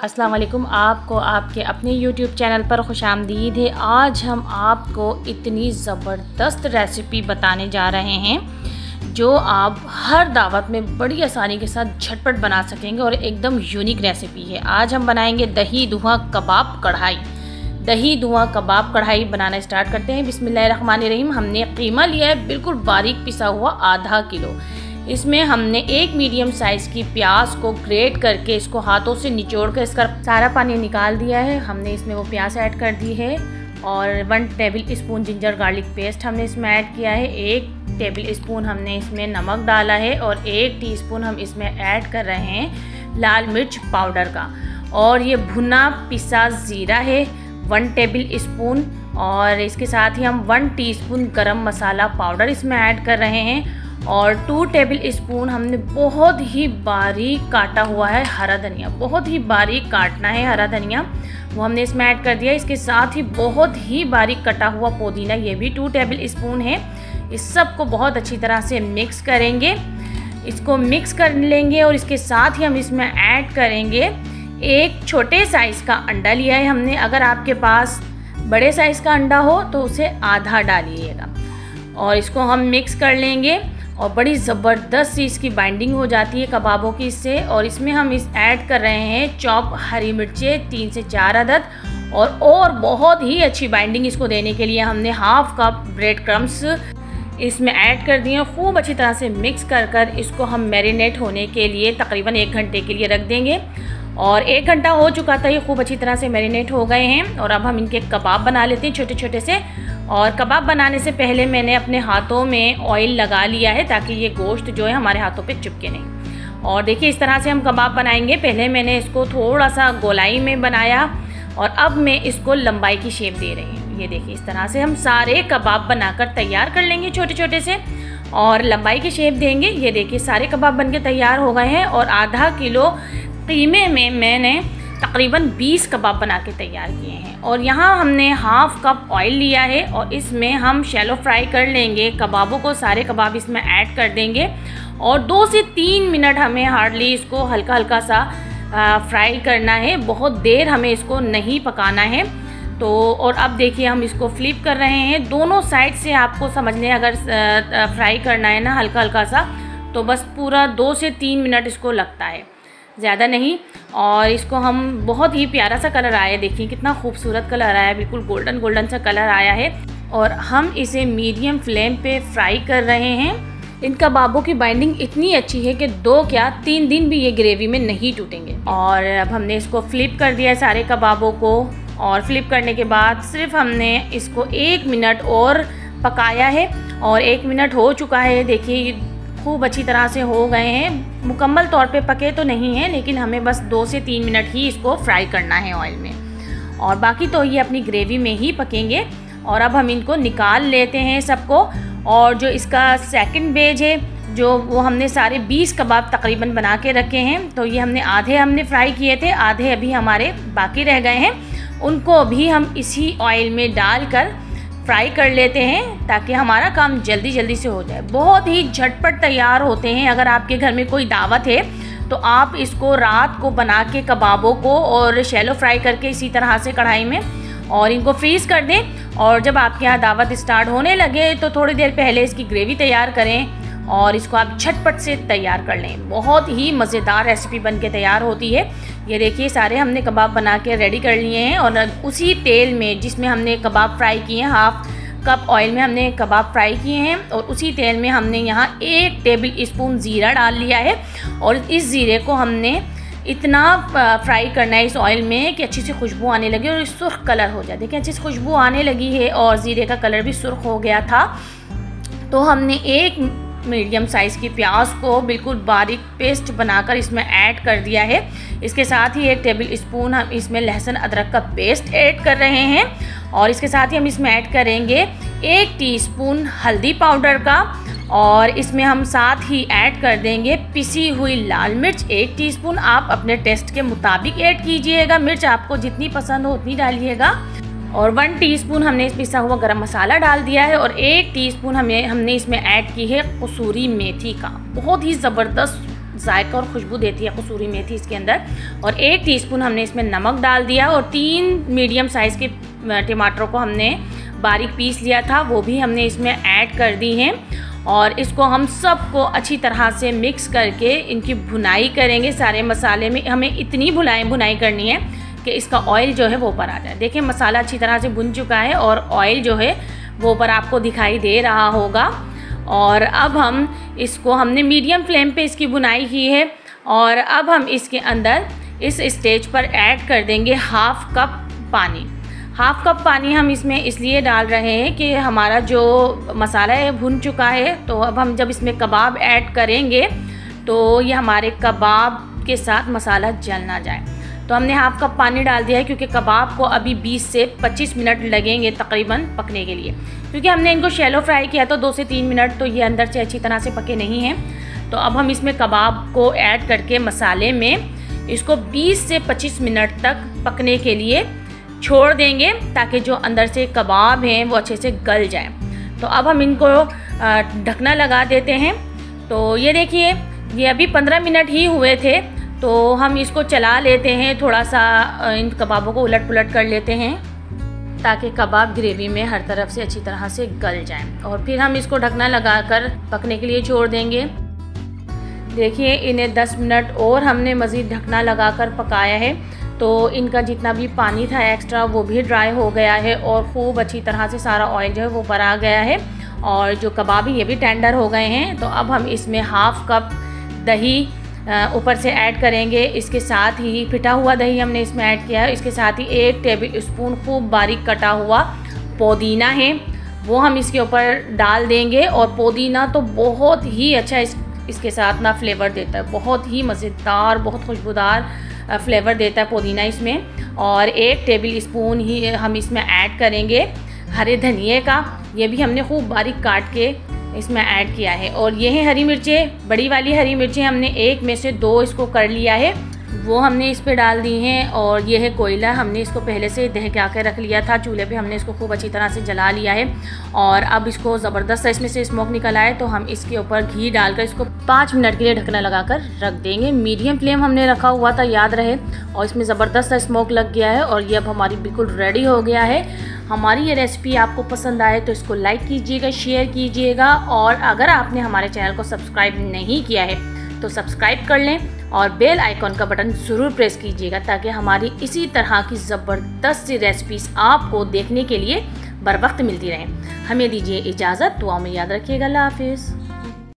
अस्सलाम वालेकुम। आपको आपके अपने YouTube चैनल पर खुशामदीद है। आज हम आपको इतनी ज़बरदस्त रेसिपी बताने जा रहे हैं जो आप हर दावत में बड़ी आसानी के साथ झटपट बना सकेंगे और एकदम यूनिक रेसिपी है। आज हम बनाएंगे दही धुआं कबाब कढ़ाई। दही धुआं कबाब कढ़ाई बनाना स्टार्ट करते हैं। बिस्मिल्लाहिर्रहमानिर्रहीम। हमने कीमा लिया है बिल्कुल बारीक पिसा हुआ आधा किलो। इसमें हमने एक मीडियम साइज़ की प्याज को ग्रेट करके इसको हाथों से निचोड़ कर इसका सारा पानी निकाल दिया है। हमने इसमें वो प्याज ऐड कर दी है और 1 table spoon ginger garlic paste हमने इसमें ऐड किया है। 1 टेबल स्पून हमने इसमें नमक डाला है और 1 टीस्पून हम इसमें ऐड कर रहे हैं लाल मिर्च पाउडर का। और ये भुना पिसा ज़ीरा है 1 टेबल स्पून। और इसके साथ ही हम 1 टीस्पून गरम मसाला पाउडर इसमें ऐड कर रहे हैं और 2 टेबल स्पून हमने बहुत ही बारीक काटा हुआ है हरा धनिया। बहुत ही बारीक काटना है हरा धनिया, वो हमने इसमें ऐड कर दिया। इसके साथ ही बहुत ही बारीक कटा हुआ पुदीना, ये भी 2 टेबल स्पून है। इस सब को बहुत अच्छी तरह से मिक्स करेंगे। इसको मिक्स कर लेंगे और इसके साथ ही हम इसमें ऐड करेंगे 1 छोटे साइज़ का अंडा लिया है हमने। अगर आपके पास बड़े साइज़ का अंडा हो तो उसे आधा डालिएगा और इसको हम मिक्स कर लेंगे और बड़ी ज़बरदस्त सी इसकी बाइंडिंग हो जाती है कबाबों की इससे। और इसमें हम ऐड कर रहे हैं चॉप हरी मिर्चें 3 से 4 अदद और बहुत ही अच्छी बाइंडिंग इसको देने के लिए हमने हाफ कप ब्रेड क्रम्स इसमें ऐड कर दिए। खूब अच्छी तरह से मिक्स कर इसको हम मैरिनेट होने के लिए तकरीबन 1 घंटे के लिए रख देंगे। और 1 घंटा हो चुका था, ये खूब अच्छी तरह से मैरिनेट हो गए हैं। और अब हम इनके कबाब बना लेते हैं छोटे छोटे से। और कबाब बनाने से पहले मैंने अपने हाथों में ऑयल लगा लिया है ताकि ये गोश्त जो है हमारे हाथों पे चिपके नहीं। और देखिए इस तरह से हम कबाब बनाएंगे। पहले मैंने इसको थोड़ा सा गोलाई में बनाया और अब मैं इसको लंबाई की शेप दे रही हूँ। ये देखिए इस तरह से हम सारे कबाब बनाकर तैयार कर लेंगे छोटे छोटे से और लंबाई की शेप देंगे। ये देखिए सारे कबाब बनके तैयार हो गए हैं। और आधा किलो कीमे में मैंने तकरीबन 20 कबाब बना के तैयार किए हैं। और यहाँ हमने हाफ कप ऑयल लिया है और इसमें हम शैलो फ्राई कर लेंगे कबाबों को। सारे कबाब इसमें ऐड कर देंगे और 2 से 3 मिनट हमें हार्डली इसको हल्का हल्का सा फ्राई करना है। बहुत देर हमें इसको नहीं पकाना है। तो और अब देखिए हम इसको फ्लिप कर रहे हैं दोनों साइड से। आपको समझने अगर फ्राई करना है ना हल्का हल्का सा तो बस पूरा 2 से 3 मिनट इसको लगता है, ज़्यादा नहीं। और इसको हम बहुत ही प्यारा सा कलर आया है, देखिए कितना खूबसूरत कलर आया है, बिल्कुल गोल्डन गोल्डन सा कलर आया है। और हम इसे मीडियम फ्लेम पे फ्राई कर रहे हैं। इन कबाबों की बाइंडिंग इतनी अच्छी है कि 2 क्या 3 दिन भी ये ग्रेवी में नहीं टूटेंगे। और अब हमने इसको फ्लिप कर दिया है सारे कबाबों को। और फ्लिप करने के बाद सिर्फ हमने इसको 1 मिनट और पकाया है और 1 मिनट हो चुका है। देखिए खूब अच्छी तरह से हो गए हैं। मुकम्मल तौर पे पके तो नहीं हैं लेकिन हमें बस 2 से 3 मिनट ही इसको फ्राई करना है ऑयल में और बाकी तो ये अपनी ग्रेवी में ही पकेंगे। और अब हम इनको निकाल लेते हैं सबको। और जो इसका सेकंड बेज है जो वो हमने सारे 20 कबाब तकरीबन बना के रखे हैं। तो ये आधे हमने फ्राई किए थे, आधे अभी हमारे बाकी रह गए हैं। उनको भी हम इसी ऑयल में डाल कर फ्राई कर लेते हैं ताकि हमारा काम जल्दी जल्दी से हो जाए। बहुत ही झटपट तैयार होते हैं। अगर आपके घर में कोई दावत है तो आप इसको रात को बना के कबाबों को और शैलो फ्राई करके इसी तरह से कढ़ाई में और इनको फ्रीज़ कर दें। और जब आपके यहाँ दावत स्टार्ट होने लगे तो थोड़ी देर पहले इसकी ग्रेवी तैयार करें और इसको आप झटपट से तैयार कर लें। बहुत ही मज़ेदार रेसिपी बन के तैयार होती है। ये देखिए सारे हमने कबाब बना के रेडी कर लिए हैं और उसी तेल में जिसमें हमने कबाब फ्राई किए हैं, हाफ कप ऑयल में हमने कबाब फ्राई किए हैं और उसी तेल में हमने यहाँ 1 टेबल स्पून ज़ीरा डाल लिया है। और इस ज़ीरे को हमने इतना फ्राई करना है इस ऑयल में कि अच्छी सी खुशबू आने लगी और सुर्ख कलर हो जाए। देखिए अच्छी सी खुशबू आने लगी है और ज़ीरे का कलर भी सुर्ख हो गया था। तो हमने 1 मीडियम साइज़ की प्याज को बिल्कुल बारीक पेस्ट बनाकर इसमें ऐड कर दिया है। इसके साथ ही 1 टेबल स्पून हम इसमें लहसुन अदरक का पेस्ट ऐड कर रहे हैं। और इसके साथ ही हम इसमें ऐड करेंगे 1 टीस्पून हल्दी पाउडर का। और इसमें हम साथ ही ऐड कर देंगे पिसी हुई लाल मिर्च 1 टीस्पून। आप अपने टेस्ट के मुताबिक ऐड कीजिएगा, मिर्च आपको जितनी पसंद हो उतनी डालिएगा। और 1 टीस्पून हमने पिसा हुआ गरम मसाला डाल दिया है और 1 टीस्पून हमने इसमें ऐड की है कसूरी मेथी का। बहुत ही ज़बरदस्त जायका और खुशबू देती है कसूरी मेथी इसके अंदर। और 1 टीस्पून हमने इसमें नमक डाल दिया और 3 मीडियम साइज़ के टमाटरों को हमने बारीक पीस लिया था, वो भी हमने इसमें ऐड कर दी हैं। और इसको हम सबको अच्छी तरह से मिक्स करके इनकी भुनाई करेंगे। सारे मसाले में हमें इतनी भुनाई करनी है कि इसका ऑयल जो है वो ऊपर आ जाए। देखिए मसाला अच्छी तरह से भुन चुका है और ऑयल जो है वो ऊपर आपको दिखाई दे रहा होगा। और अब हम इसको हमने मीडियम फ्लेम पे इसकी भुनाई की है। और अब हम इसके अंदर इस स्टेज पर ऐड कर देंगे 1/2 कप पानी। 1/2 कप पानी हम इसमें इसलिए डाल रहे हैं कि हमारा जो मसाला है भुन चुका है, तो अब हम जब इसमें कबाब ऐड करेंगे तो ये हमारे कबाब के साथ मसाला जल ना जाए। तो हमने 1/2 कप पानी डाल दिया है क्योंकि कबाब को अभी 20 से 25 मिनट लगेंगे तकरीबन पकने के लिए। क्योंकि हमने इनको शैलो फ्राई किया तो 2 से 3 मिनट तो ये अंदर से अच्छी तरह से पके नहीं हैं। तो अब हम इसमें कबाब को ऐड करके मसाले में इसको 20 से 25 मिनट तक पकने के लिए छोड़ देंगे ताकि जो अंदर से कबाब हैं वो अच्छे से गल जाएं। तो अब हम इनको ढकना लगा देते हैं। तो ये देखिए ये अभी 15 मिनट ही हुए थे, तो हम इसको चला लेते हैं, थोड़ा सा इन कबाबों को उलट पुलट कर लेते हैं ताकि कबाब ग्रेवी में हर तरफ से अच्छी तरह से गल जाएं। और फिर हम इसको ढकना लगाकर पकने के लिए छोड़ देंगे। देखिए इन्हें 10 मिनट और हमने मज़ीद ढकना लगाकर पकाया है, तो इनका जितना भी पानी था एक्स्ट्रा वो भी ड्राई हो गया है और ख़ूब अच्छी तरह से सारा ऑयल जो है वो ऊपर आ गया है। और जो कबाब है ये भी टेंडर हो गए हैं। तो अब हम इसमें 1/2 कप दही ऊपर से ऐड करेंगे। इसके साथ ही पिटा हुआ दही हमने इसमें ऐड किया है। इसके साथ ही 1 टेबल स्पून खूब बारीक कटा हुआ पुदीना है वो हम इसके ऊपर डाल देंगे। और पुदीना तो बहुत ही अच्छा इसके साथ ना फ्लेवर देता है, बहुत ही मज़ेदार, बहुत खुशबूदार फ्लेवर देता है पुदीना इसमें। और 1 टेबल स्पून ही हम इसमें ऐड करेंगे हरे धनिए का, ये भी हमने खूब बारीक काट के इसमें ऐड किया है। और ये है हरी मिर्चें, बड़ी वाली हरी मिर्चें हमने 1 में से 2 इसको कर लिया है, वो हमने इस पे डाल दी हैं। और ये है कोयला, हमने इसको पहले से दहका के रख लिया था चूल्हे पे, हमने इसको खूब अच्छी तरह से जला लिया है। और अब इसको ज़बरदस्त इसमें से स्मोक निकल आए तो हम इसके ऊपर घी डालकर इसको 5 मिनट के लिए ढकना लगाकर रख देंगे। मीडियम फ्लेम हमने रखा हुआ था, याद रहे। और इसमें ज़बरदस्त स्मोक लग गया है और ये अब हमारी बिल्कुल रेडी हो गया है। हमारी ये रेसिपी आपको पसंद आए तो इसको लाइक कीजिएगा, शेयर कीजिएगा। और अगर आपने हमारे चैनल को सब्सक्राइब नहीं किया है तो सब्सक्राइब कर लें और बेल आइकॉन का बटन ज़रूर प्रेस कीजिएगा ताकि हमारी इसी तरह की ज़बरदस्त सी रेसिपीज़ आपको देखने के लिए बर वक्त मिलती रहें। हमें दीजिए इजाज़त, दुआ में याद रखिएगा। अल्लाह हाफिज़।